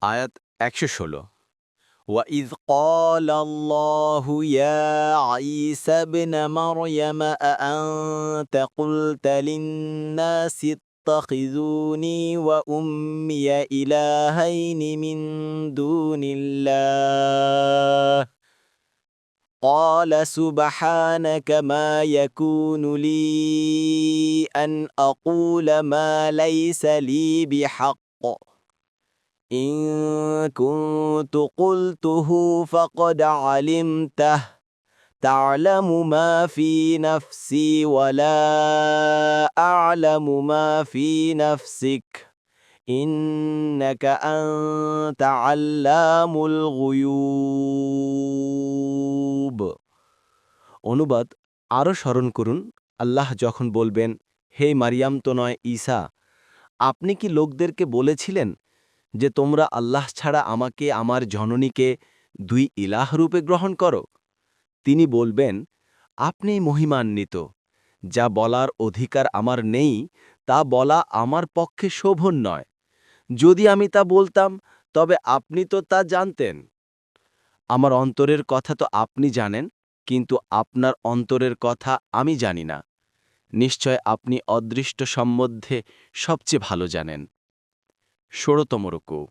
আয়াত ১১৬ وَإِذْ قَالَ اللَّهُ يَا عِيسَى ابْنَ مَرْيَمَ أَأَنْتَ قُلْتَ لِلنَّاسِ اتَّخِذُونِي وَأُمِّيَ إِلَٰهَيْنِ مِن دُونِ اللَّهِ قَالَ سُبْحَانَكَ مَا يَكُونُ لِي أَنْ أَقُولَ مَا لَيْسَ لِي بِحَقٍّ إِن كُنتُ قُلْتُهُ فَقَدْ عَلِمْتَهُ تَعْلَمُ مَا فِي نَفْسِي وَلَا أَعْلَمُ مَا فِي نَفْسِكَ إِنَّكَ أَنْتَ عَلَّامُ الْغُيُوبِ। অনুবাদ আরও স্মরণ করুন, আল্লাহ যখন বলবেন, হে মারিয়াম তো নয় ঈসা, আপনি কি লোকদেরকে বলেছিলেন যে তোমরা আল্লাহ ছাড়া আমাকে আমার জননীকে দুই ইলাহ রূপে গ্রহণ করো? তিনি বলবেন, আপনিই মহিমান্বিত। যা বলার অধিকার আমার নেই তা বলা আমার পক্ষে শোভন নয়। যদি আমি তা বলতাম তবে আপনি তো তা জানতেন। আমার অন্তরের কথা তো আপনি জানেন, কিন্তু আপনার অন্তরের কথা আমি জানি না। নিশ্চয় আপনি অদৃষ্ট সম্বন্ধে সবচেয়ে ভালো জানেন। ১৬তম রুকু।